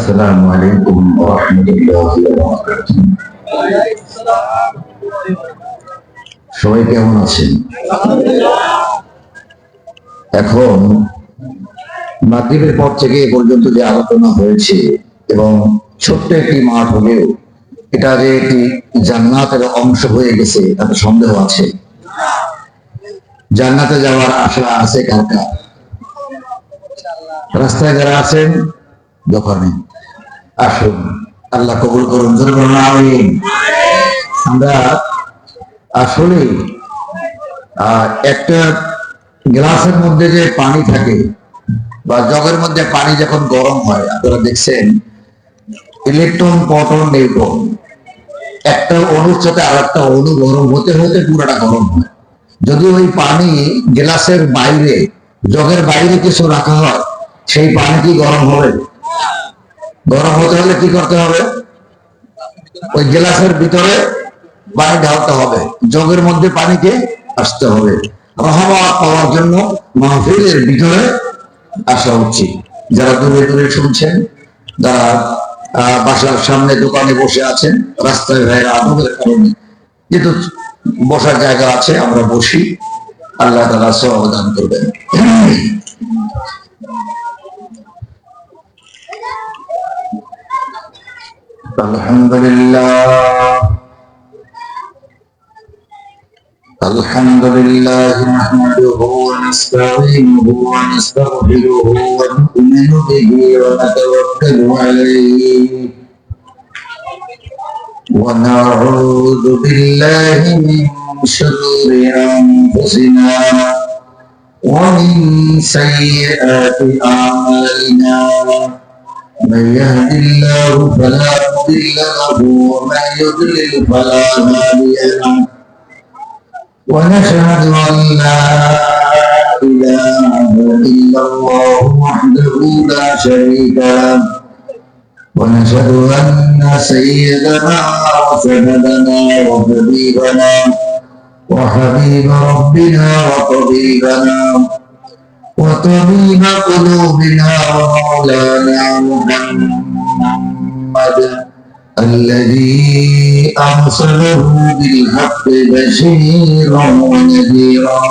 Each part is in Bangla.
আসসালামু আলাইকুম ওয়া রাহমাতুল্লাহি ওয়া বারাকাতুহু। সবাই কেমন আছেন? এখন মাগরিবের পর থেকে এ পর্যন্ত যে আলোচনা হয়েছে এবং ছোট্ট একটি মাঠ হলেও এটা যে একটি জান্নাতের অংশ হয়ে গেছে তাতে সন্দেহ আছে। জান্নাতে যাওয়ার আশা আছে কার কার? রাস্তায় যারা আছেন দোকানে আসুন, আল্লাহ কবুল করুন। আমিন। আমরা আসলে একটা গ্লাসের মধ্যে যে পানি থাকে বা জগের মধ্যে পানি যখন গরম হয়, আপনারা দেখছেন ইলেকট্রন প্রোটন নিউট্রন একটা অণুর সাথে আর একটা অণু গরম হতে হতে পুরোটা গরম হয়। যদি ওই পানি গ্লাসের বাইরে জগের বাইরে কিছু রাখা হয়, সেই পানি কি গরম হবে? গরম হতে হলে কি করতে হবে? ওই গ্লাসের ভিতরে পানি ঢালতে হবে, জগের মধ্যে পানিকে আসতে হবে। রহমত পাওয়ার জন্য মাহফিলের ভিতরে আসা উচিত। যারা দূরে দূরে শুনছেন, যারা বাসার সামনে দোকানে বসে আছেন, রাস্তায় ভাইয়ের আদবের কারণে যেহেতু বসার জায়গা আছে আমরা বসি, আল্লাহ তাআলা সওয়াব দান করবেন। আলহামদুলিল্লাহ নাহমাদুহু ওয়া নাস্তাঈনুহু ওয়া নাস্তাগফিরুহু ওয়া নু'মিনু বিহি ওয়া নাতাওয়াক্কালু আলাইহি ওয়া নাউযু বিল্লাহি মিন শুরুরি আনফুসিনা ওয়া মিন সাইয়্যাতি আ'মালিনা। من يهد الله فلا مضل له ومن يضلل فلا هادي له ونشهد أن لا إله إلا الله وحده لا شريك له ونشهد أن سيدنا وسندنا وحبيبنا وحبيب ربنا وطبيبنا وطبيب قلوبنا ومولانا محمد الذي أرسله بالحق بشيرا ونذيرا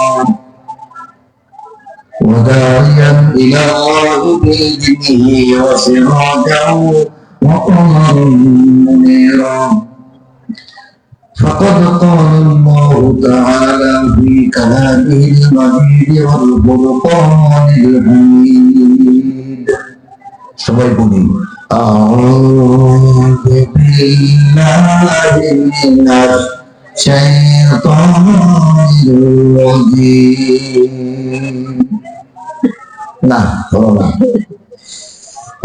وداعيا إلى الله بإذنه وسراجا وقمرا منيرا. فقد قال الله تعالى في كلامه المجيد والفرقان الحميد. সবাই বলি أعوذ بالله من الشيطان الرجيم. না না,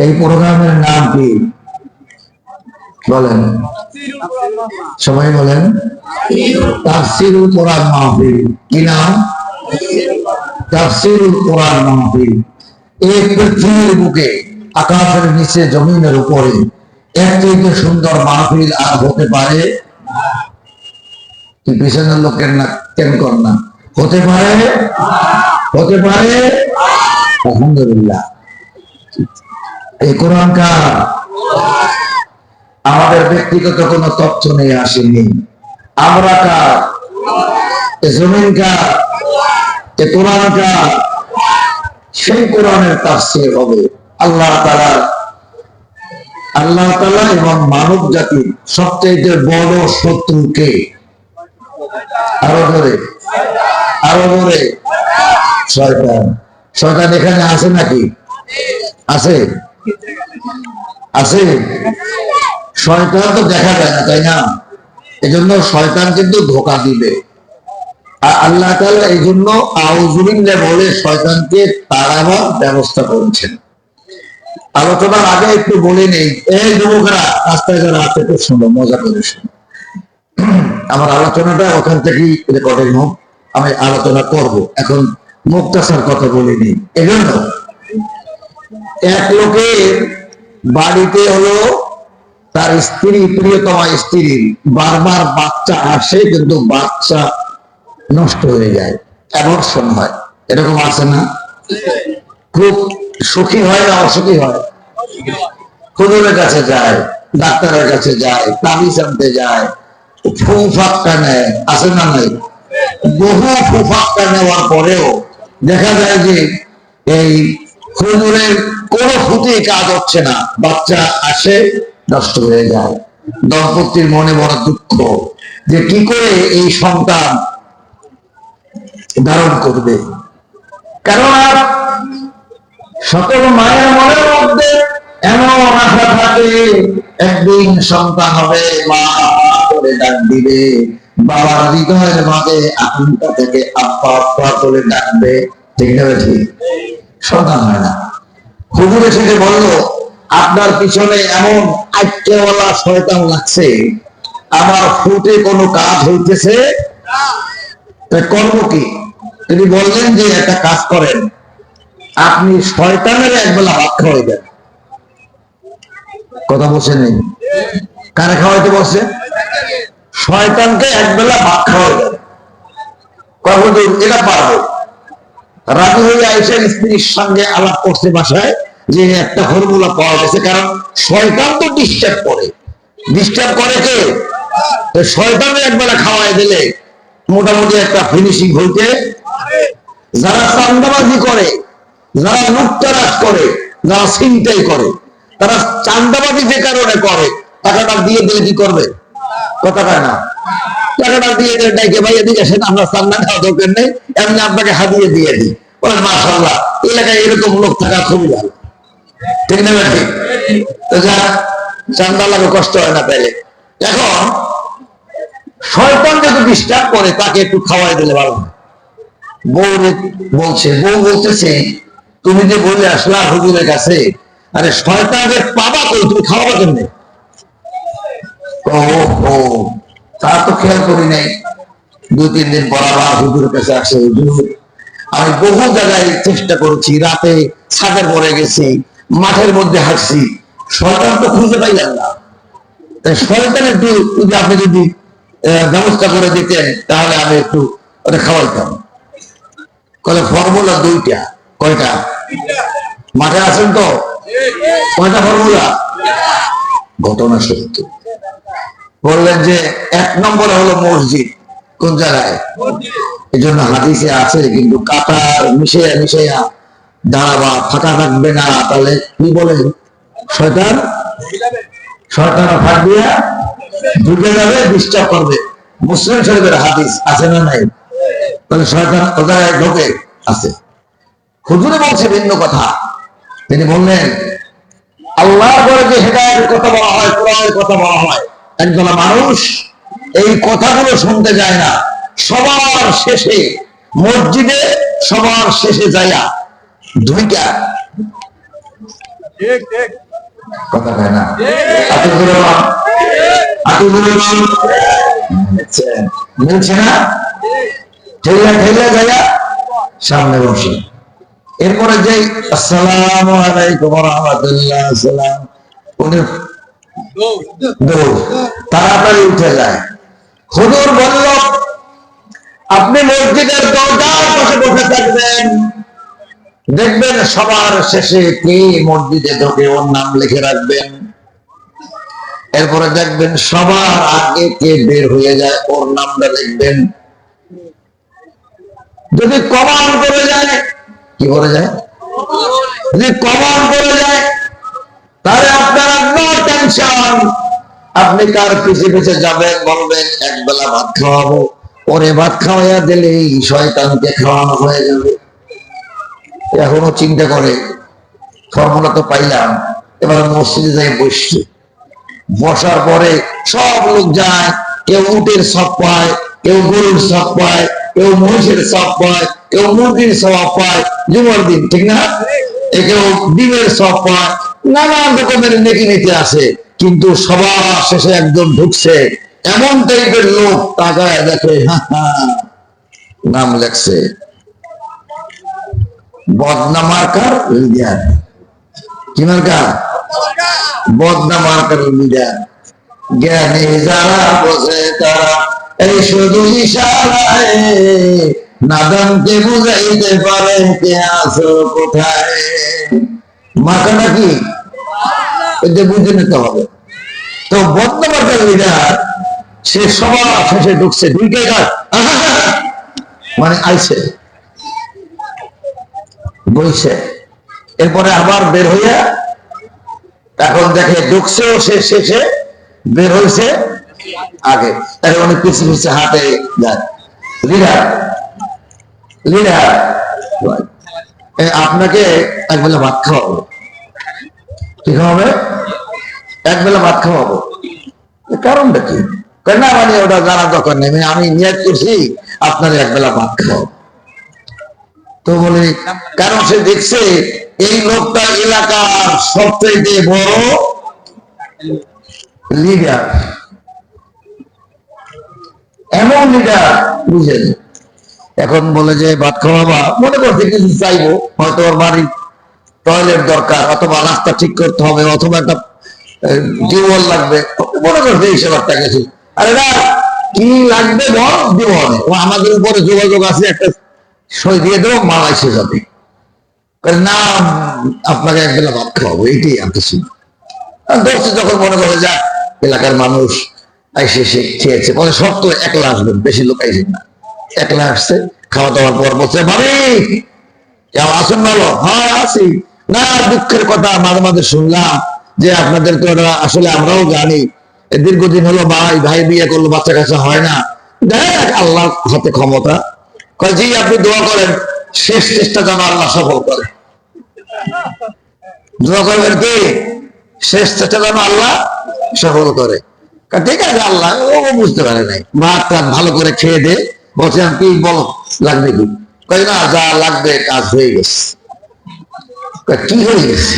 এই প্রোগ্রামের নাম কি বলেন? সবাই বলেন তাফসীরুল কোরআন মাহফিল। কি নাম? তাফসীরুল কোরআন মাহফিল। এই পৃথিবীর বুকে, আকাশের নিচে, জমিনের উপরে এর থেকে সুন্দর মাহফিল আর হতে পারে কি? পিছনের লোকের না কেন কর না হতে পারে? হতে পারে। আলহামদুলিল্লাহ। এই কোরআন কার? আমাদের ব্যক্তিগত কোনো তথ্য নিয়ে আসেনি। আমরা কার? জমিন কার? এ কোরআন কার? সেই কোরআনের তাফসীর হবে। আল্লাহ তাআলা এবং মানব জাতির সবচেয়ে বড় শত্রুকে? আরো ধরে শয়তান। শয়তান এখানে আছে নাকি? আছে আছে। শয়তান তো দেখা যায় না, তাই না? এজন্য শয়তান কিন্তু ধোঁকা দিবে। আর আল্লাহ তাআলা এই জন্য আউযু বিল্লাহ বলে শয়তানকে তাড়াবার ব্যবস্থা করেছেন। আলোচনার আগে একটু বলে নেই, এই যুবকরা রাস্তায় যারা আছে খুব শুনো, মজা করে শুনো। আমার আলোচনাটা ওখান থেকেই রেকর্ডিং হোক, আমি আলোচনা করব। এখন মুক্তাসার কথা বলে নেই। এজন্য এক লোকের বাড়িতে হলো তার স্ত্রী, প্রিয়তমা স্ত্রী, বারবার বাচ্চা আসে কিন্তু বাচ্চা নষ্ট হয়ে যায়, অ্যাবর্শন হয়। এরকম আছে না? খুব সুখী হয় না অসুখী হয়? হুজুরের কাছে যায়, ডাক্তারের কাছে যায়, তাবিজ আনতে যায়, ফুফাক্কা নেয়, আছে না নাই? বহু ফুফাক্কা নেওয়ার পরেও দেখা যায় যে এই হুজুরের কোনো ফুটে কাজ হচ্ছে না, বাচ্চা আসে নষ্ট হয়ে যায়। দম্পতির মনে বড় দুঃখ যে কি করে এই সন্তান ধারণ করবে। কারণ আর সকল মায়ের মনের মধ্যে এমন আশা থাকে একদিন সন্তান হবে, মা করে ডাক দিবে, বাবার হৃদয়ের মাঝে আকাঙ্ক্ষা থেকে আব্বা আব্বা করে ডাকবে, ঠিক না? ঠিক সন্তান হয় না। হুজুর এসে বললো, আপনার পিছনে এমন আইক্যওয়ালা শয়তান লাগছে, আমার ফুটে কোনো কাজ হইতেছে, করব কি? তিনি বললেন যে একটা কাজ করেন, আপনি শয়তানের একবেলা ভাত খাওয়াইবেন। কথা বলছেন নেই? কারে খাওয়াইতে বলছে? শয়তানকে একবেলা ভাত খাওয়াইবেন। এটা পারবো। রাজি হয়ে আইসের স্ত্রীর সঙ্গে আলাপ করছে বাসায় যে একটা ফর্মুলা পাওয়া গেছে, কারণ শয়তান তো ডিস্টার্ব করে। ডিস্টার্ব করে কে? শয়তানের একবেলা খাওয়াই দিলে মোটামুটি একটা ফিনিশিং হইতে। যারা চান্দাবাজি করে, যারা লুটতরাজ করে, যারা ছিনতাই করে, তারা চান্দাবাজি যে কারণে করে, টাকাটা দিয়ে দিলে কি করবে? কথা কয় না? টাকাটা দিয়ে দিলে ডাইকে ভাই এদিকে আসেন, আমরা চান্দা খাওয়া দরকার নেই, এমনি আপনাকে হাতিয়ে দিয়ে দিই। বলেন মাশাআল্লাহ, এলাকায় এরকম লোক থাকা খুবই ভালো, ঠিক না? ঠিক। তো যা চান্দা লাগে কষ্ট হয় না তাইলে। এখন শয়তান যদি ডিস্টার্ব করে, তাকে একটু খাওয়াই দিলে ভালো। বউ বলতেছে, তুমি যে বলে আসলা হুজুরের কাছে, আরে শয়তানের পাবা করে তুমি খাওয়াবা কেমনে? ও তা তো খেয়াল করি নাই। 2-3 দিন পর আবার হুজুরের কাছে আসে, হুজুর আমি বহু জায়গায় চেষ্টা করেছি, রাতে ছাদের পরে গেছি, মাঠের মধ্যে হাঁটছি, শয়তান তো খুঁজে পাইলাম না। তাই শয়তান একটু আপনি যদি ব্যবস্থা করে দিতেন, তাহলে আমি একটু ওটা খাওয়াইতাম। কলে ফর্মুলা 2টা। কয়টা? মাঠে আছেন তো? কয়টা ফর্মুলা? ঘটনা সত্য। বললেন যে 1 নম্বরে হলো মসজিদ। কোন জায়গায়? এই জন্য হাদিসে আছে, কিন্তু কাতার মিশাইয়া দাঁড়াবা, ফাঁকা থাকবে না, তাহলে কি বলে? শয়তান ফাঁক দিয়া ঢুকে যাবে, ডিস্টার্ব করবে। মুসলিম শরীফের হাদিস আছে না নাই? তাহলে শয়তান ও জায়গায় ঢোকে, আছে। হুজুরে বলছে ভিন্ন কথা। তিনি বললেন, আল্লাহ বলে যে হেদায়েতের কথা বলা হয়, কোরআনের কথা বলা হয়, একজন মানুষ এই কথাগুলো শুনতে যায় না, সবার শেষে মসজিদে সবার শেষে যাইয়া 2টা কথা কয় না, মিলছে না, ঠেলে যাইয়া সামনে বসে। এরপরে যে আসসালামু আলাইকুম ওয়া রাহমাতুল্লাহ, সালাম, উনি তাড়াতাড়ি উঠে যায়। হুজুর বলল, আপনি মসজিদের দরজার পাশে বসে থাকবেন, দেখবেন সবার শেষে কে মসজিদে ঢোকে ওর নাম লিখে রাখবেন। এরপরে দেখবেন সবার আগে কে বের হয়ে যায়, ওর নামটা লিখবেন। যদি কমান করে যায়, কি করে যায়? যদি কমান করে যায়, তাহলে আপনার নো টেনশন, আপনি কার পিছে পিছে যাবেন, বলবেন একবেলা ভাত খাওয়াবো, পরে ভাত খাওয়াইয়া দিলেই শয়তানকে খাওয়ানো হয়ে যাবে। এখনো চিন্তা করে, ফর্মুলা তো পাইলাম, এবার মসজিদে যাই বসছি। বসার পরে সব লোক যায়, কেউ উটের সব পায়, কেউ গরুর সব পায়, কেউ মহিষের সব পায়, কেউ মুরগির সব পায় জুমার দিন, ঠিক না? কেউ ডিমের সব পায়, নানান রকমের নেকি নিতে আসে। কিন্তু সবার শেষে একজন ঢুকছে, এমন টাইপের লোক, তাকায় দেখে নাম লেখছে বদনা মার্কার লিডার। কি মার্কা? বদনা মার্কার লিডার। জ্ঞানী যারা বসে তারা এই শুধু ইশারায় নাদানকে বুঝাইতে পারে কে আছো কোথায়। মার্কাটা কি? ওই যে বুঝে নিতে হবে। তো বর্তমানের লিডার সে সবার শেষে ঢুকছে, দুইটাই গাছ মানে আইছে বইছে, এরপরে আবার বের হইয়া এখন দেখে ঢুকছেও সে শেষে, বের হয়েছে আগে, এখন অনেক পিছিয়ে পিছিয়ে হাঁটে যায়। লিডার লিডার আপনাকে একবেলা ভাত খাওয়াবো, ঠিক হবে, একবেলা ভাত খাওয়াবো, কারণটা কি? না মানে ওটা জানার দরকার নেই, আমি নিয়ত করছি আপনার একবেলা ভাত খাওয়াবো। তো বলি কারণ সে দেখছে এই লোকটা এলাকার সবচেয়ে বড় লিডার, এমন লিডার বুঝেন। এখন বলে যে ভাত খাওয়াবা, মনে করছে কিছু চাইবো, হয়তো ওর বাড়ির টয়লেট দরকার, অথবা রাস্তা ঠিক করতে হবে, অথবা একটা টিউবওয়েল লাগবে, মনে করছে এইসব একটা কিছু। আরে না, কি লাগবে বল, দিব, ও আমাদের উপরে যোগাযোগ আছে, একটা সই দিয়ে দেবো, মাল এসে যাবে। না আপনাকে একবেলা ভাত খাওয়াবো, এইটাই আর কিছু না। দোস্ত যখন মনে করে যা এলাকার মানুষ আইসে সে খেয়েছে, বলে সব তো একলা আসবেন, বেশি লোক আইসেন না, একলা আসছে। খাওয়া দাওয়ার পর বলছে ভাবি আসুন, ভালো, হ্যাঁ আসি। না দুঃখের কথা মাঝে মাঝে শুনলাম যে আপনাদের তো আসলে আমরাও জানি দীর্ঘদিন হলো ভাই ভাই বিয়ে করলো, বাচ্চা কাচ্চা হয় না, দেখ আল্লাহ হাতে ক্ষমতা। জি আপনি দোয়া করেন শেষ চেষ্টা যেন আল্লাহ সফল করে, দোয়া করবেন কি শেষ চেষ্টা যেন আল্লাহ সফল করে। ঠিক আছে, আল্লাহ ও বুঝতে পারে নাই, ভাত টাত ভালো করে খেয়ে দে, বলছে কি বলো লাগবে কি? কই না যা লাগবে কাজ হয়ে গেছে। কি হয়ে গেছে?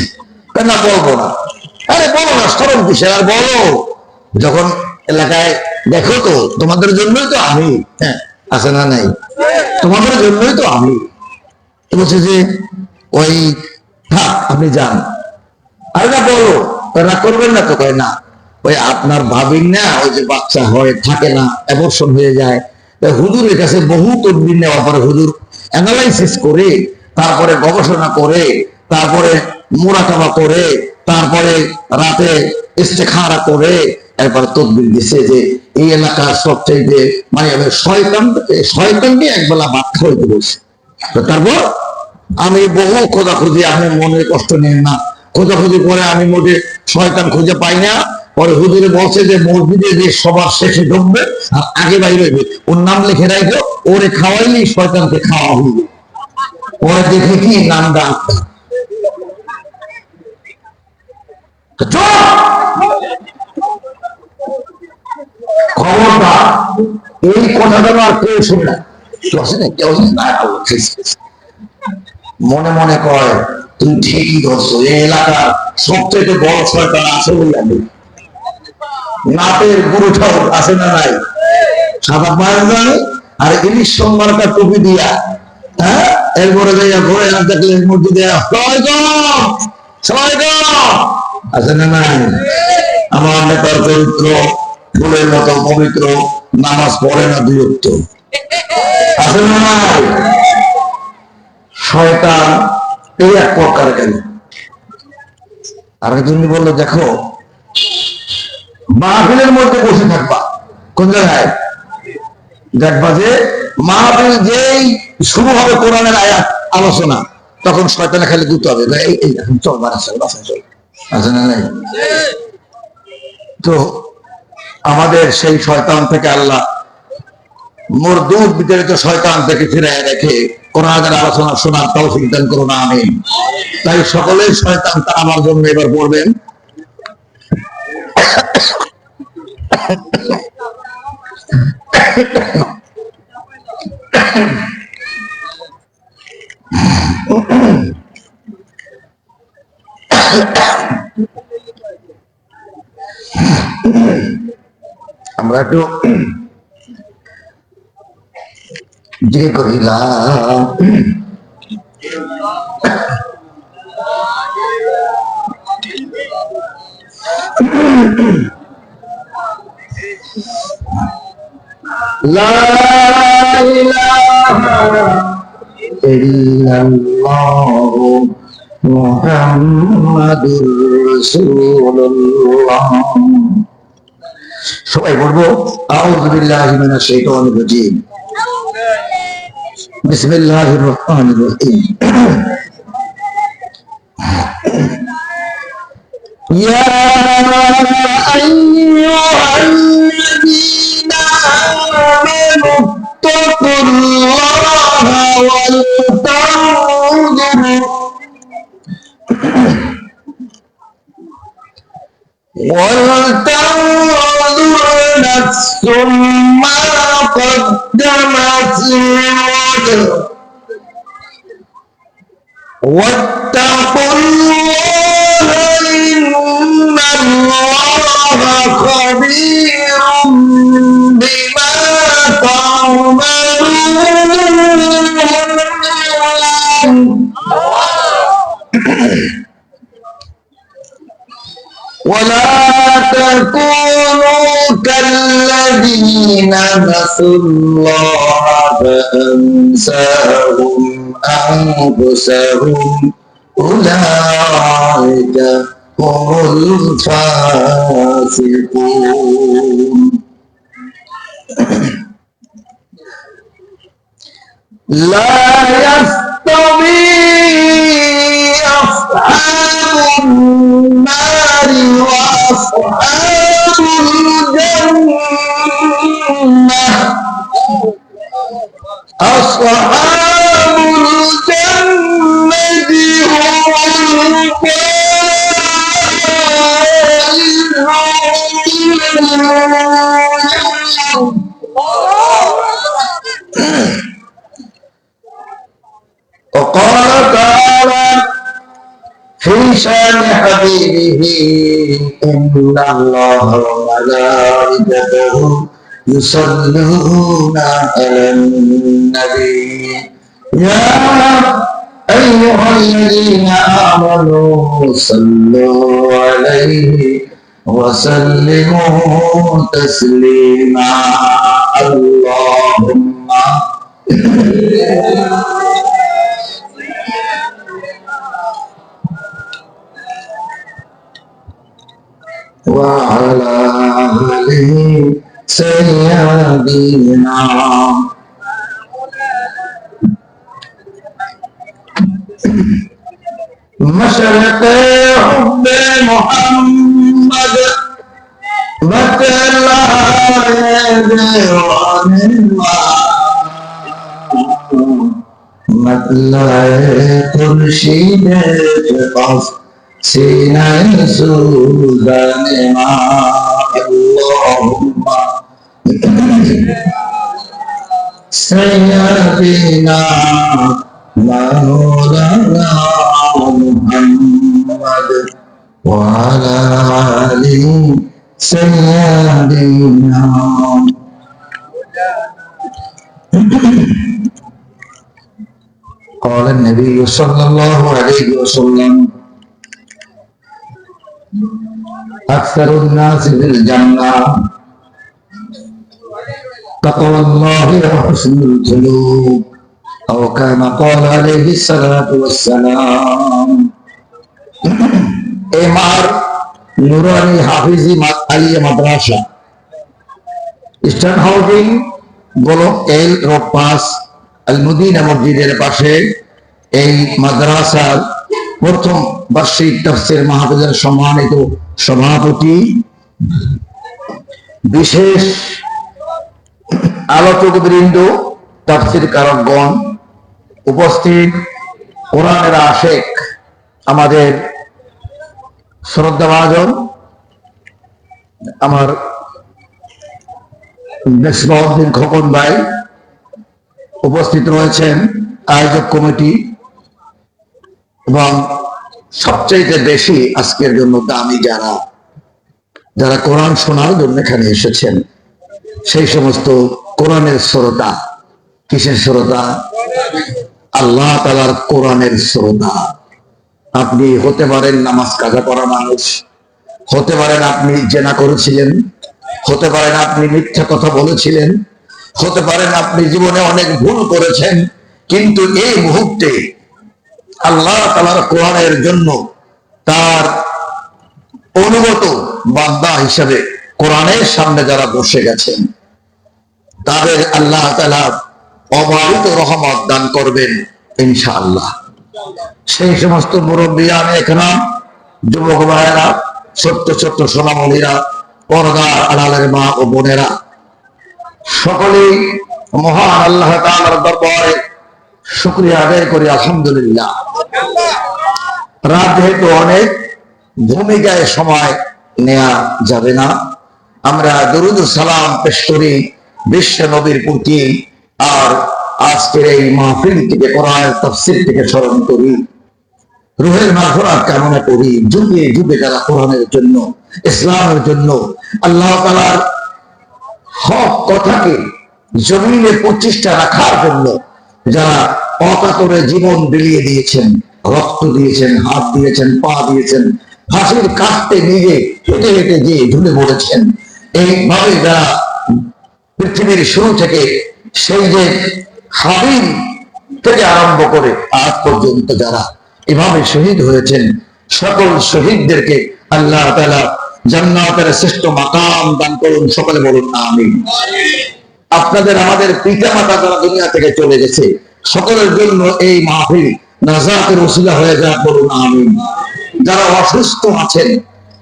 না বলবো না। আরে বলো না, সরম কিসের, আর বলো যখন এলাকায় দেখো তো তোমাদের জন্যই তো আমি, হ্যাঁ আছে না নাই, তোমাদের জন্যই তো আমি। বলছে যে ওই থাক আপনি যান। আরে না বলো, রাগ করবেন না তো? কয় না, ওই আপনার ভাবির না ওই যে বাচ্চা হয় থাকে না, অ্যাবর্শন হয়ে যায়, হুজুরের কাছে বহু তদবির নেওয়ার পরে হুজুর অ্যানালাইসিস করে, তারপরে গবেষণা করে, তারপরে মোরাকাবা করে, তারপরে রাতে ইস্তেখারা করে, এরপরে তদবির দিছে যে এই এলাকার সবচেয়ে মানে শয়তানকে একবেলা ভাত খাওয়াইতে বলছে। তারপর আমি বহু খোঁজাখুঁজি, আপনি মনে কষ্ট নেন না, খোঁজাখুঁজি করে আমি মোটে শয়তান খুঁজে পাই না। পরে হুজুরে বলছে যে মসজিদে যে সবার শেষে ঢুকবে আর আগে বাইরে হইবে, ওর নাম লিখে রাখো, ওরে খাওয়াইলেই শয়তানকে খাওয়া হইবে। পরে দেখে কি নামটা খবরদার এই কথাটা আর কেউ শুনে না, কেউ না, মনে মনে কয় তুমি ঠিকই ধরছো, এই এলাকার সবচেয়ে বড় শয়তান আছে বলে আমি। নাটের গুরুঠাও আছে না নাই, সাদা পায়ের জানে আর ইলিশ সোমবারটা টুপি দিয়া, হ্যাঁ এরপরে যাইয়া ঘুরে না দেখলে মসজিদে আছে না নাই। আমার নেতার চরিত্র ফুলের মতো পবিত্র, নামাজ পড়ে না বিরক্ত, আছে না নাই। শয়তান এই এক প্রকার। কেন আরেকজন বললো দেখো মাহফিলের মধ্যে বসে থাকবা, কোন জায়গায় দেখবা যে মাহফিল যেই শুরু হবে কোরআনের আয়াত আলোচনা, তখন শয়তানে খালি দুটো হবে, এই এখন চল বাসায় চল, আছে না নাই। তো আমাদের সেই শয়তান থেকে আল্লাহ, মরদুদ বিতাড়িত শয়তান থেকে ফিরে রেখে কোরআনের আলোচনা শোনার তৌফিক দান করুন, আমিন। তাই সকলেই শয়তান তা আমার জন্য এবার পড়বেন। আমরা একটু যে কহিলাম লা ইলাহা ইল্লাল্লাহ মুহাম্মাদুর রাসূলুল্লাহ। সবাই বলবো আউযু বিল্লাহি মিনাশ শাইতানির রাজীম। বিসমিল্লাহির রহমানির রহিম। ইয়া আইয়ুহাল্লাযীনা আমানু তাকুল্লাহা ওয়াল তানজুর ولتنظر نفس ما قدمت لغد واتقوا الله إن الله خبير بما تعملون ولا تكونوا كالذين نسوا الله فأنساهم أنفسهم أولئك هم الفاسقون لا يستوي أصحاب النار وأصحاب الجنة أصحاب الجنة هم الفائزون. وقال تعالى في شان حبيبه إن الله وملائكته يصلون على النبي يا أيها الذين آمنوا صلوا عليه وسلموا تسليما اللهم وعلى آله سيدنا مشرق حب محمد بطلع دیوان مطلع خورشید فقط سینہ سوزن اللهم سيدنا مولانا محمد وعلى آله سيدنا. قال النبي صلى الله عليه وسلم أكثر الناس في الجنة تقوى الله وحسن الخلق أو كما قال عليه الصلاة والسلام. এমআর নুরানি হাফিজি আলিয়া মাদ্রাসা ইস্টার্ন হাউজিং গোলক এল রোড পাস আল মদিনা মসজিদের পাশে এই মাদ্রাসার প্রথম বার্ষিক তাফসীর মাহফিলের সম্মানিত সভাপতি, বিশেষ আলোচক বৃন্দ, তাফসীর কারকগণ, উপস্থিত কোরআনের আশেক আমাদের শ্রদ্ধাভাজন আমার মেসবাউদ্দিন খোকন ভাই, উপস্থিত রয়েছেন আয়োজক কমিটি এবং সবচেয়ে বেশি আজকের জন্য দামি যারা কোরআন শোনার জন্য এখানে এসেছেন, সেই সমস্ত কোরআনের শ্রোতা। কিসের শ্রোতা? আল্লাহ তাআলার কোরআনের শ্রোতা। আপনি হতে পারেন নামাজ কাজা করা মানুষ, হতে পারেন আপনি জেনা করেছিলেন, হতে পারেন আপনি মিথ্যা কথা বলেছিলেন, হতে পারেন আপনি জীবনে অনেক ভুল করেছেন, কিন্তু এই মুহূর্তে আল্লাহ তাআলার কোরআনের জন্য তার অনুগত বান্দা হিসেবে কোরআনের সামনে যারা বসে গেছেন তাদের আল্লাহ তাআলা অবারিত রহমত দান করবেন ইনশাআল্লাহ। সেই সমস্ত মুরব্বিয়ান একরাম, যুবক ভাইয়েরা, ছোট্ট ছোট্ট সোনামণিরা, পর্দার আড়ালের মা ও বোনেরা, সকলেই মহান আল্লাহ তাআলার দরবারে শুকরিয়া আদায় করি আলহামদুলিল্লাহ। রাত যেহেতু অনেক, ভূমিকায় সময় নেওয়া যাবে না, আমরা দরুদ ও সালাম পেশ করি বিশ্ব নবীর প্রতি, আর আজকের এই মাহফিল থেকে কোরআনের তাফসীর থেকে স্মরণ করি, রুহের মাগফিরাত কামনা করি। যুগে যুগে যারা কোরআনের জন্য, ইসলামের জন্য, আল্লাহ তাআলার হক কথাকে জমিনে প্রতিষ্ঠা রাখার জন্য যারা অকাতরে জীবন বিলিয়ে দিয়েছেন, রক্ত দিয়েছেন, হাত দিয়েছেন, পা দিয়েছেন, ফাঁসির কাটতে নিজে হেঁটে হেঁটে যে ঝুলে পড়েছেন, এইভাবে যারা পৃথিবীর শুরু থেকে সেই যে হাবিল থেকে আরম্ভ করে আজ পর্যন্ত যারা এভাবে শহীদ হয়েছেন, সকল শহীদদেরকে আল্লাহ তাআলা জান্নাতের শ্রেষ্ঠ মাকাম দান করুন। সকলে বলুন আমিন। আপনাদের আমাদের পিতা মাতা যারা দুনিয়া থেকে চলে গেছে, সকলের জন্য এই মাহফিল নাজাতের ওসিলা হয়ে যাক, বলুন আমিন। যারা অসুস্থ আছেন,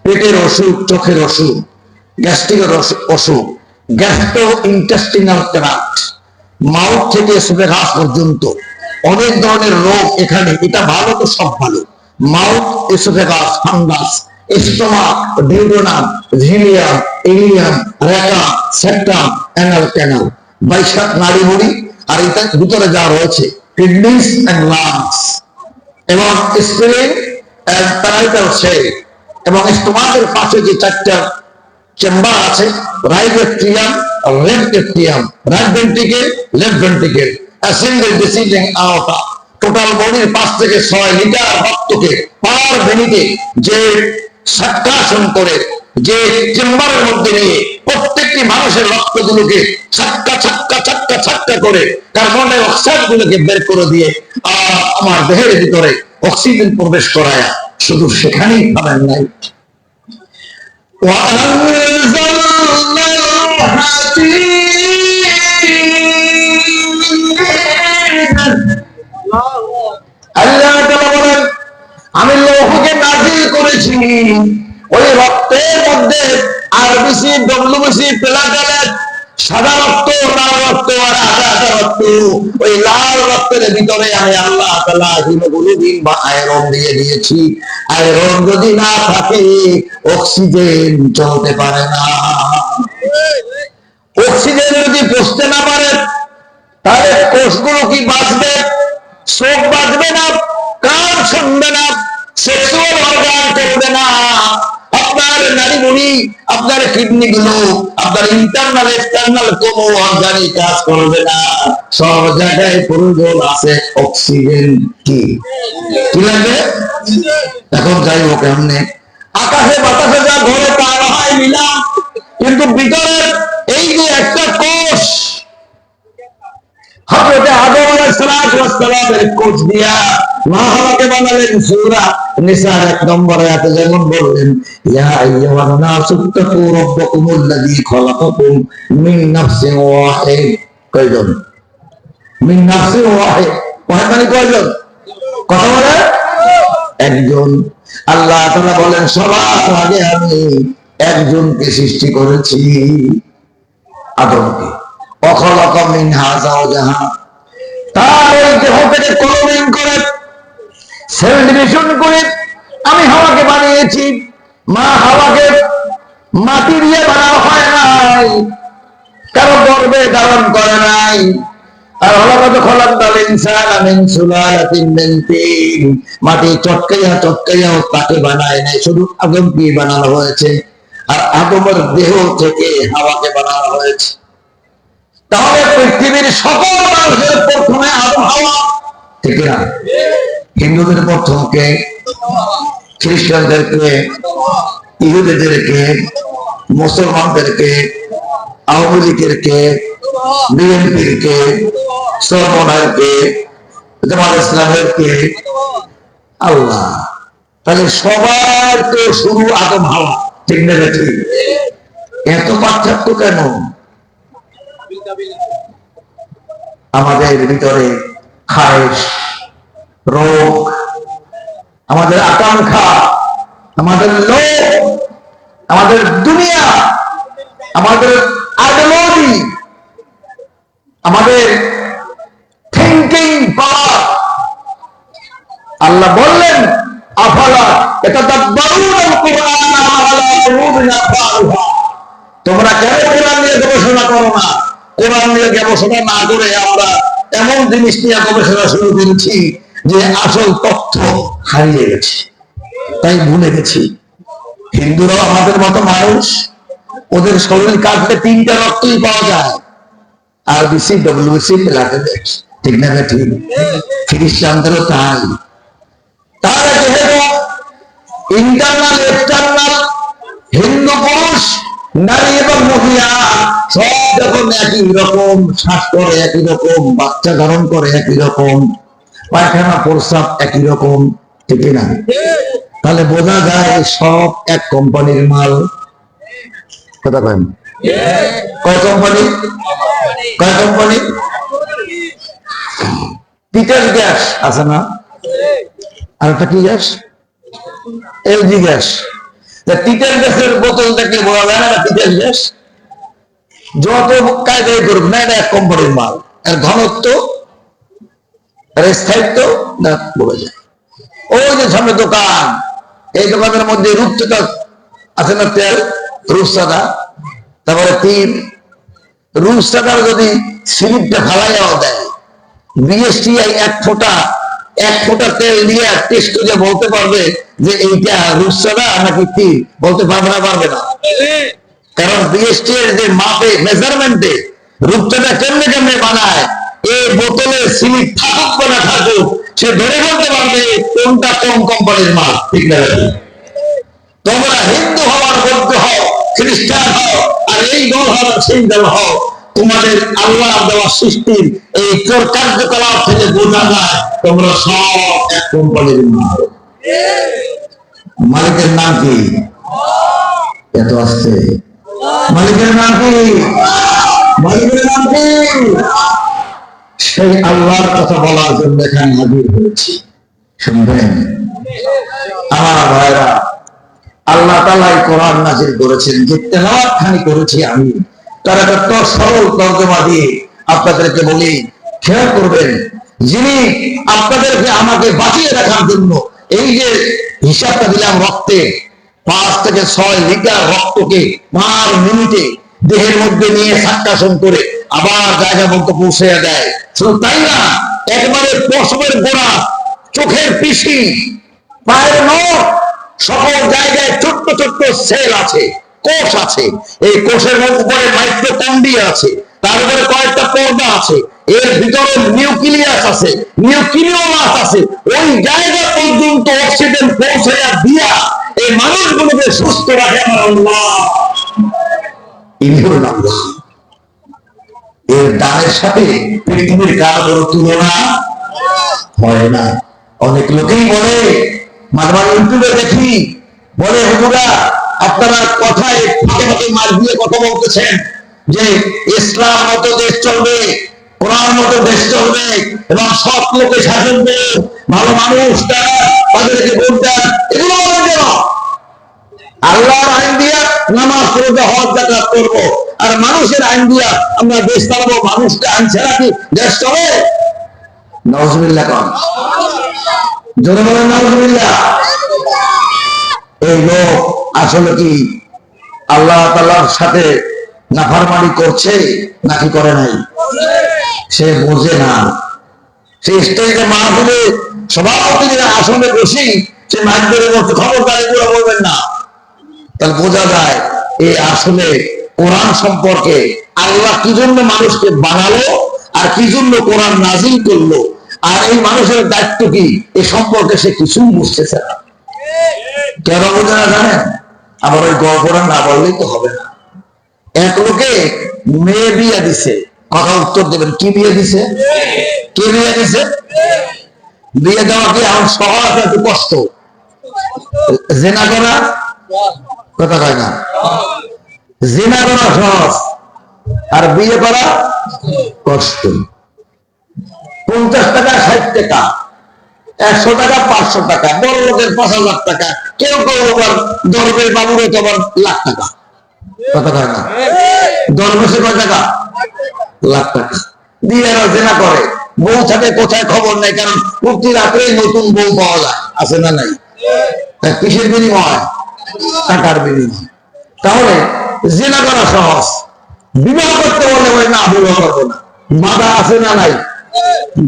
পেটের অসুখ, চোখের অসুখ, গ্যাস্ট্রিকের অসুখ, গ্যাস্ট্রো ইন্টেস্টিনাল ট্র্যাক্ট, মাউথ থেকে এসোফেগাস পর্যন্ত অনেক ধরনের রোগ এখানে, এটা ভালো তো সব ভালো, mouth, oesophagus, fungus, stomach, duodenum, ভিলিয়াম, ইলিয়াম, রেকা, সেপ্টাম, অ্যানাল ক্যানাল, বাইশাখ নাড়িভুড়ি, আর এটার ভিতরে যা রয়েছে কিডনিস এন্ড লাংস, এবং স্প্লিন এন্ড প্যারাইটাল সেল, এবং স্টোমাকের পাশে যে চারটা চেম্বার আছে, right atrium, left atrium, right ventricle, left ventricle, ascending descending aorta, total বডির 5 থেকে 6 লিটার রক্তকে পার মিনিটে যে সার্কুলেশন করে, যে চেম্বারের মধ্যে নিয়ে প্রত্যেকটি মানুষের রক্তগুলোকে ছাক্কা ছাক্কা ছাক্কা ছাক্কা করে কার্বন ডাই অক্সাইড গুলোকে বের করে দিয়ে আমার দেহের ভিতরে অক্সিজেন প্রবেশ করায়, শুধু সেখানেই পাবেন নাই, আল্লাহ তাআলা বলেন আমি লৌহকে নাযিল করেছি, ওই রক্তের মধ্যে আরবিসি, ডব্লিউবিসি, প্লেটলেট, সাদা রক্ত, লাল রক্ত আর আদা রক্ত, ওই লাল রক্তের ভিতরে আমি আল্লাহ তাআলা হিমোগ্লোবিন বা আয়রন দিয়ে দিয়েছি। আয়রন যদি না থাকে অক্সিজেন চলতে পারে না। অক্সিজেন যদি পৌঁছতে না পারে তাহলে কোষগুলো কি বাঁচবে? চোখ বাঁচবে না, কান শুনবে না, সেক্সুয়াল অর্গান চলবে না, আপনার নাড়িভুড়ি, আপনার কিডনি গুলো, আপনার ইন্টারনাল এক্সটার্নাল কোন অর্গানই কাজ করবে না। সব জায়গায় প্রয়োজন আছে অক্সিজেন। কি লাগবে? এখন যাই হোক, এমনি আকাশে বাতাসে যা ঘরে পার হয় নিলাম, কিন্তু ভিতরের এই যে একটা কোষ, হযরত আদম আলাইহিস সালামের কোষ দিয়া মা হাওয়াকে বানালেন। সূরা নিসার 1 নম্বর আয়াতে যেমন বললেন, ইয়া আইয়ুহান নাসু তাকু রাব্বাকুমুল্লাযী খালাকাকুম মিন নাফসিন ওয়াহিদ। কয়জন? মিন নাফসিন ওয়াহিদ। ওয়াহিদ মানে কয়জন? কথা বলে একজন। আল্লাহ তাআলা বলেন সবার আগে আমি একজনকে সৃষ্টি করেছি, আদমকে। অখলাকা মিনহা যাওজাহা, তার এই দেহ থেকে কলমিং করে, সেল ডিভিশন করে আমি হাওয়াকে বানিয়েছি। মা হাওয়াকে মাটি দিয়ে বানানো হয় নাই, কারো গর্ভে ধারণ করে নাই। আর হলাকাত খলাকাল ইনসানা মিন সুলালাতিন মিন তিন, মাটি চটকাইয়া চটকাইয়া তাকে বানায় নাই, শুধু আদমকে বানানো হয়েছে। আর আদমের দেহ থেকে হাওয়াকে বানানো হয়েছে। তাহলে পৃথিবীর সকল মানুষের প্রথমে আদম হাওয়া, ঠিক না? হিন্দুদের প্রথমকে, খ্রিস্টানদেরকে, ইহুদিদেরকে, মুসলমানদেরকে, আওয়ামী লীগেরকে, বিএনপির কে, সরমনারকে, জামাত ইসলামের কে, আল্লাহ। তাহলে সবার তো শুরু আদম হাওয়া, ঠিক না ঠিক? এত পার্থক্য কেন? আমাদের ভিতরে খায়েশ, রোগ, আমাদের আকাঙ্ক্ষা, আমাদের লোভ, আমাদের দুনিয়া, আমাদের আইডিওলজি, আমাদের থিঙ্কিং পাওয়ার। আল্লাহ বললেন আফালা ইয়াতাদাব্বারুনাল কুরআন আলা কুলুবিন আকফালুহা, তোমরা কেন কোরআন নিয়ে গবেষণা করো না? কোরআন নিয়ে গবেষণা না করে আমরা এমন জিনিস নিয়ে গবেষণা শুরু করেছি যে আসল তথ্য হারিয়ে গেছে, তাই ভুলে গেছি। হিন্দুরাও আমাদের মতো মানুষ, ওদের শরীর কাটলে 3টা রক্তই পাওয়া যায়, আরবিসি, ডব্লিউসি, প্লাটিলেট, ঠিক না ঠিক? খ্রিস্টানদেরও তাই। তারা যেহেতু ইন্টারনাল এক্সটার্নাল, হিন্দু পুরুষ, নারী এবং মহিলা সব যখন একই রকম, শ্বাস করে একই রকম, বাচ্চা ধারণ করে একই রকম, পায়খানা প্রস্রাব একই রকম, ঠিক না? তাহলে বোঝা যায় সব এক কোম্পানির মাল। কথা কেন? কয় কোম্পানি? কয় কোম্পানি? তিতাস গ্যাস আছে না? আর একটা কি গ্যাস? LG gas. তিতাস গ্যাসের বোতল দেখলে বোঝা যায় না তিতাস গ্যাস। যত কায়দায় করুক না, এটা এক কোম্পানির মাল। এর ঘনত্ব, এর স্থায়িত্ব না বোঝা যায়। ওই যে সামনে দোকান, এই দোকানের মধ্যে রূপচাঁদা আছে না, তেল রূপচাঁদা, তারপরে তিল। রূপচাঁদার যদি স্লিপটা ফালাইয়াও দেয়, বিএসটিআই এক ফোঁটা তেল দিয়ে টেস্ট করে বলতে পারবে যে এইটা রূপচাঁদা নাকি তিল, বলতে পারবে না? পারবে না। কারণ বিএসটি এর যে মাপে, মেজারমেন্টে রূপচাঁদা কেমনে কেমনে বানায়, এই বোতলে স্লিপ থাকুক বা না থাকুক, সে ধরে বলতে পারবে কোনটা কোন কোম্পানির মাল, ঠিক না? তোমরা হিন্দু হওয়ার বৌদ্ধ হও, খ্রিস্টান হও, আর এই দল হও সেই দল হও, তোমাদের আল্লাহ দেওয়া সৃষ্টির এই কার্যকলাপ থেকে বোঝা যায় তোমরা সব এক কোম্পানির মাল। মালিকের নাম কি? এত আসছে। মালিকের নাম কি? মালিকের নাম কি? সেই আল্লাহর কথা বলার জন্য এখানে হাজির হয়েছি। শুনবেন আমার ভাইরা, আল্লাহ তাআলা কোরআন নাযিল করেছেন, যে তেলাওয়াত খানি করেছি আমি, তার একটা সরল তর্জমা দিয়ে আপনাদেরকে বলি, খেয়াল করবেন। যিনি আপনাদেরকে আমাকে বাঁচিয়ে রাখার জন্য এই যে হিসাবটা দিলাম, রক্তে 5 থেকে 6 লিটার রক্তকে পার মিনিটে দেহের মধ্যে নিয়ে সার্কাশন করে আবার জায়গা মতো পৌঁছে দেয়। শুধু তাই না, একবারে পশমের গোড়া, চোখের পিসি, পায়ের নখ, সকল জায়গায় ছোট্ট ছোট্ট সেল আছে, কোষ আছে। এই কোষের উপরে মাইক্রোকন্ড্রিয়া আছে, তার উপরে কয়েকটা পর্দা আছে, এর ভিতরে নিউক্লিয়াস আছে, নিউক্লিওলাস আছে। ওই জায়গা পর্যন্ত অক্সিজেন পৌঁছে দিয়া এই মানুষগুলোকে সুস্থ রাখে আমার আল্লাহ। এর দানের সাথে পৃথিবীর কারো কোনো তুলনা হয় না। অনেক লোকেই বলে, মাঝে মাঝে ইউটিউবে দেখি, বলে হুজুরা আপনারা কথায় ফাঁকে ফাঁকে মার দিয়ে কথা বলতেছেন যে ইসলাম মতো দেশ চলবে, কোরআন মতো দেশ চলবে, এবং সৎ লোকে শাসন দেবে, ভালো মানুষ তাদেরকে ভোট দেন। এগুলো বলেন কেন? আল্লাহর আইন দিয়া নামাজ পড়তে, হজ যাতায়াত করবো, আর মানুষের আইন দিয়া আমরা দেশ চালাবো। মানুষকে আইন ছাড়া কি দেশ চলে? নাউজুবিল্লাহ কন, জোরে বলেন নাউজুবিল্লাহ। এই লোক আসলে কি আল্লাহ তাআলার সাথে নাফরমানি করছে নাকি করে নাই? সে বোঝে না। সে স্টেজে মাহফিলে সভাপতির আসনে বসে সে মাইক ধরে বলছে, খবরদার এগুলো বলবেন না। তাহলে বোঝা যায় এই আসলে কোরআন সম্পর্কে আল্লাহ কি জন্য মানুষকে বানালো আর কি জন্য কোরআন নাজিল করলো, আর এই মানুষের দায়িত্ব কি, এই সম্পর্কে সে কিছুই বুঝতেছে না। কেন বোঝে না জানেন? আবার ওই গল্পটা না বললেই তো হবে না। এক লোকে মেয়ে বিয়ে দিছে, কথা উত্তর দেবেন, কি বিয়ে দিছে? কে বিয়ে দিছে? বিয়ে দেওয়া কি এখন সহজ একটু কষ্ট? জেনা করা কথা কয় না, জেনা করা সহজ আর বিয়ে করা কষ্ট। 50 টাকা 60 টাকা 100 টাকা 500 টাকা, বড় লোকের 5,000 টাকা, কেউ কেউ আবার দরবের বাবুর তো আবার লাখ টাকা কথা কয় না। দরবেশে কয় টাকা? লাখ টাকা দিয়ে জেনা করে। বউ থাকে কোথায় খবর নেই, কারণ প্রতি রাত্রে নতুন বউ পাওয়া যায়, আছে না নাই? কিসের বিনিময়? টাকার বিনিময়। তাহলে জেনা করা সহজ, বিবাহ করতে বলে ওই না বিবাহ করবো না, বাধা আছে না নাই?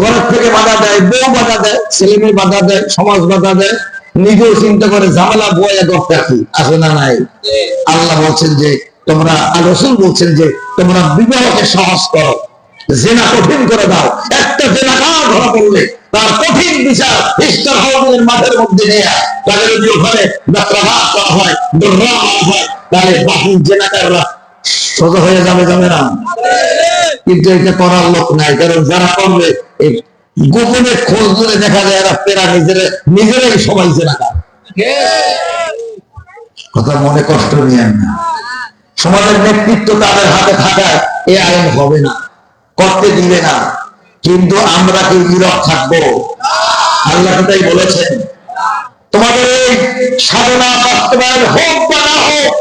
ঘরের থেকে বাধা দেয়, বউ বাধা দেয়, ছেলে মেয়ে বাধা দেয়, সমাজ বাধা দেয়, নিজেও চিন্তা করে ঝামেলা বয়ে করতে আসি, আছে না নাই? আল্লাহ বলছেন যে তোমরা, রাসূল বলছেন যে তোমরা বিবাহকে সহজ করো, জেনা কঠিন করে দাও। একটা জেনাকার ধরা পড়লে তার কঠিন বিচার ইস্তার হাওয়াদের মাঠের মধ্যে নিয়ে তাদের ঘরে যাত্রাঘাত করা হয়, দৌড়া হয়, তাহলে বাকি জেনাকাররা সোজা হয়ে যাবে, যাবে না? কিন্তু এটা করার লোক নাই, কারণ যারা করবে এই গোপনে খোঁজ ধরে দেখা যায় এরা পেরা নিজেরাই সবাই জেনাকার। কথা মনে কষ্ট নিয়েন না, সমাজের নেতৃত্ব তাদের হাতে থাকায় এই আইন হবে না, করতে দিবে না। কিন্তু আমরা কি নীরব থাকবো? আল্লাহ তাই বলেছেন তোমাদের এই সাধনা বাস্তবায়ন হোক বা না হোক,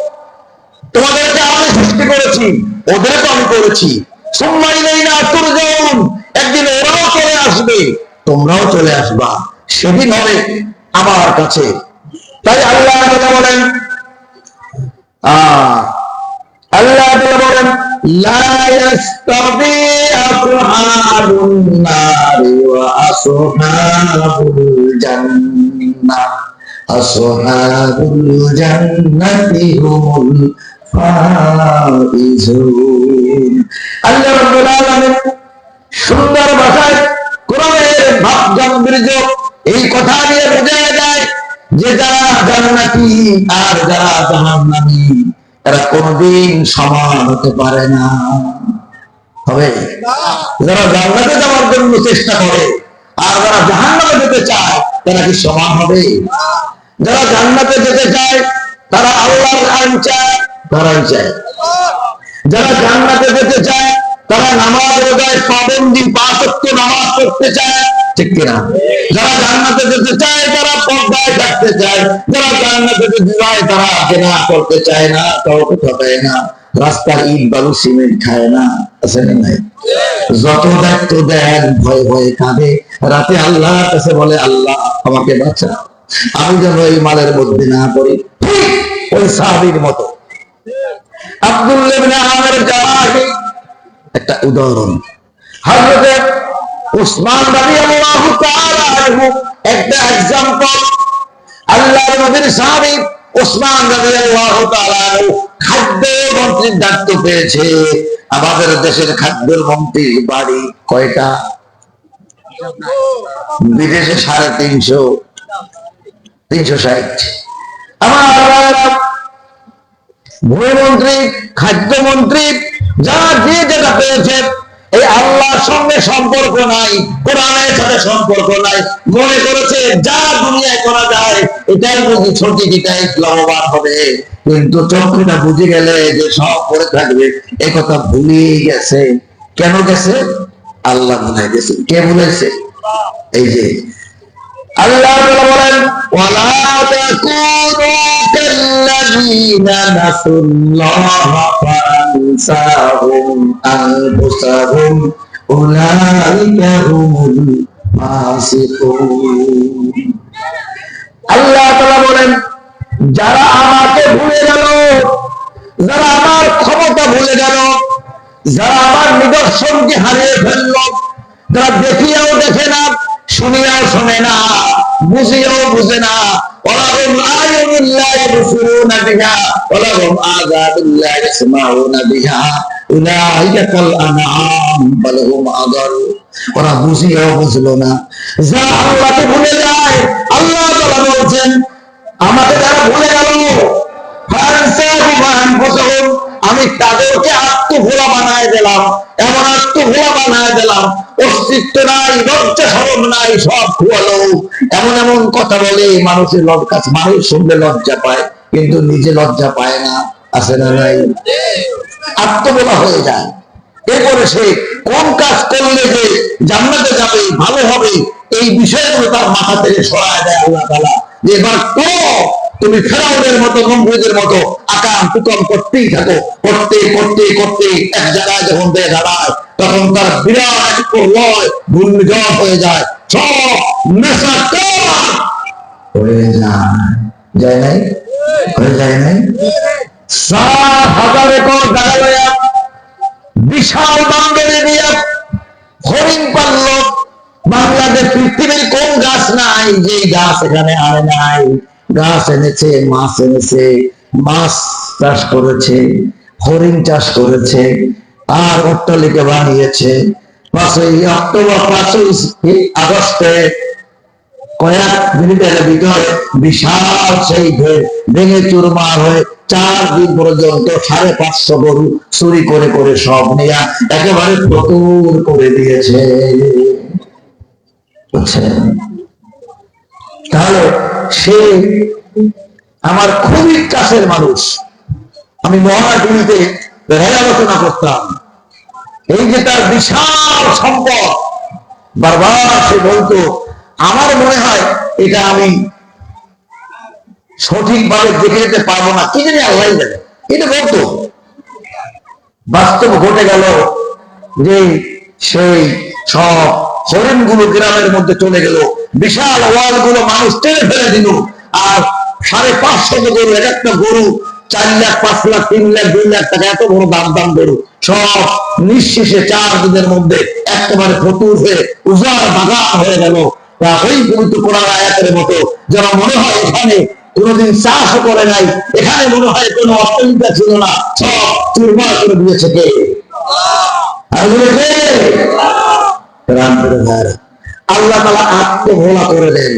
তোমাদেরকে আমি সৃষ্টি করেছি, ওদেরকে আমি করেছি, সুম্মা ইলাইনা তুরজাউন, একদিন ওরাও চলে আসবে, তোমরাও চলে আসবা, সেদিন হবে আমার কাছে। তাই আল্লাহ বলেন, আল্লাহ বলেন লা ইস্তাবি আসহাবুন নারি ওয়া আসহাবুল জান্নাহ, আসহাবুল জান্নাতি হুমুল ফাইজুন। আল্লাহ রাব্বুল আলামিন সুন্দর ভাষায় কোরআনের ভাব গাম্ভীর্য এই কথা দিয়ে বোঝায় যায় যে যারা জান্নাতি আর যারা জাহান্নামী এরা কোনদিন সমান হতে পারে না। হবে যারা জান্নাতে যাওয়ার জন্য চেষ্টা করে আর যারা জাহান্নামে যেতে চায় তারা কি সমান হবে? যারা জান্নাতে যেতে চায় তারা আল্লাহর আইন চায়, তারাই চায়। যারা জান্নাতে যেতে চায় তারা নামাজ রোজায় পাবন্দি 5 ওয়াক্ত নামাজ পড়তে চায়, ঠিক কিনা? যারা জান্নাতে যেতে চায় তারা পর্দায় থাকতে চায়, যারা জান্নাতে যেতে চায় তারা জেনা করতে চায় না, কাউকে ঠকায় না, রাস্তার ইট বালু সিমেন্ট খায় না, আছে না নাই? যত দায়িত্ব দেন ভয়ে ভয়ে কাঁদে, রাতে আল্লাহর কাছে বলে আল্লাহ আমাকে বাঁচা, আমি যেন এই মালের মধ্যে না পড়ি। ওই সাহাবীর মতো আব্দুল্লাহ ইবনে আমের জাওয়াহি একটা উদাহরণ, হযরত উসমান রাদিয়াল্লাহু তাআলা আনহু একটা एग्जांपल। আল্লাহর নবীর সাহাবী উসমান রাদিয়াল্লাহু তাআলা আনহু খাদ্য মন্ত্রীর দায়িত্ব পেয়েছে। আমাদের দেশের খাদ্য মন্ত্রীর বাড়ি কয়টা? বিদেশে 350, 360। আমার ভূমন্ত্রী, খাদ্যমন্ত্রী যারা যে যেটা পেয়েছে, এই আল্লাহর সঙ্গে সম্পর্ক নাই, কোরআনের সাথে সম্পর্ক নাই, মনে করেছে যা দুনিয়ায় করা যায় এটাই বুঝি ছোটি, এটাই লাভবান হবে। কিন্তু চোখটা বুঝে গেলে যে সব করে থাকবে এ কথা ভুলেই গেছে। কেন গেছে? আল্লাহ ভুলে গেছে। কে ভুলেছে? এই যে আল্লাহ বলেন ওয়ালা তাকুনু কাল্লাযীনা নাসুল্লাহা ফাআনসাহুম আনফুসাহুম উলাইকা হুমুল ফাসিকুন। আল্লাহ তাআলা বলেন যারা আমাকে ভুলে গেল, যারা আমার ক্ষমতা ভুলে গেল, যারা আমার নিদর্শনকে হারিয়ে ফেলল, যারা দেখিয়াও দেখে না, শুনিয়াও শোনে না, বুঝিয়াও বুঝে না, ওয়ালাহুম আ'য়ুনুন লা ইবসিরুনা বিহা ওয়ালাহুম আযানুন লা ইয়াসমাউনা বিহা উলাইকা কাল আনআম বাল হুম আযাল। ওরা বুঝিয়াও বুঝলো না। যারা আল্লাহকে ভুলে যায়, আল্লাহ তাআলা বলছেন আমাকে যারা ভুলে গেল, ফাআনসাহুম আনফুসাহুম, আমি আমি তাদেরকে আত্মভোলা বানায় দিলাম, এমন আত্মভোলা বানায় দিলাম, অস্তিত্ব নাই, লজ্জা শরম নাই, সব খুয়ালো। এমন এমন কথা বলে মানুষের কাছে, মানুষ শুনলে লজ্জা পায়, কিন্তু নিজে লজ্জা পায় না। আছে না নাই? আত্মভোলা হয়ে যায়। এরপরে সে কোন কাজ করলে যে জান্নাতে যাবে, ভালো হবে, এই বিষয়গুলো তার মাথা থেকে সরায় দেয় আল্লাহ তাআলা। যে এবার তুমি ফেরাউনের মতো, নমরুদের মতো আকাম কুকাম করতেই থাকো, করতে করতে করতে এক জায়গায় যখন দেয় দাঁড়ায়, তখন তার বিরাট এক প্রলয় ঘূর্ণিঝড় হয়ে যায়, সব নেশা হয়ে যায়। যায় নাই? হয়ে যায় নাই? 7,000 একর জায়গা লয়া বিশাল বান্দরে দিয়া হরিণ পালল। বাংলাদেশ পৃথিবীর কোন গাছ নাই যে গাছ এখানে আনে নাই? গাছ এনেছে, মাছ এনেছে, মাছ চাষ করেছে, হরিণ চাষ করেছে, আর অট্টালিকা বানিয়েছে। 5ই অক্টোবর, 5ই আগস্টে কয়েক মিনিটের ভিতরে বিশাল সেই ভেঙে চুরমার হয়ে 4 দিন পর্যন্ত 550 গরু চুরি করে করে সব নিয়ে একেবারে প্রতুল করে দিয়েছে। তাহলে সে আমার খুবই কাছের মানুষ। আমি মহাটিভিতে আলোচনা করতাম, এই যে তার বিশাল সম্পদ, বারবার সে বলতো, আমার মনে হয় এটা আমি সঠিকভাবে দেখে যেতে পারবো না, কি জানি আল্লাহ জানে, এটা বলতো। বাস্তব ঘটে গেল যে সেই সব হরিণ গুলো গ্রামের মধ্যে চলে গেল, বিশাল ওয়াল গুলো মানুষ টেনে ফেলে দিল, আর 550 গরু, এক একটা গরু 4 লাখ, 5 লাখ, 3 লাখ, 2 লাখ টাকা, এত বড় দাম গরু, সব নিঃশেষে 4 দিনের মধ্যে একেবারে ফতুর হয়ে উজাড় বাগান হয়ে গেল। ওই পবিত্র কোরআন আয়াতের মতো, যারা মনে হয় এখানে কোনোদিন চাষও করে নাই, এখানে মনে হয় কোনো অট্টালিকা ছিল না, সব চুরমার করে দিয়েছে কে? আল্লাহ তাআলা আত্মভোলা করে দেন।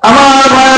আমার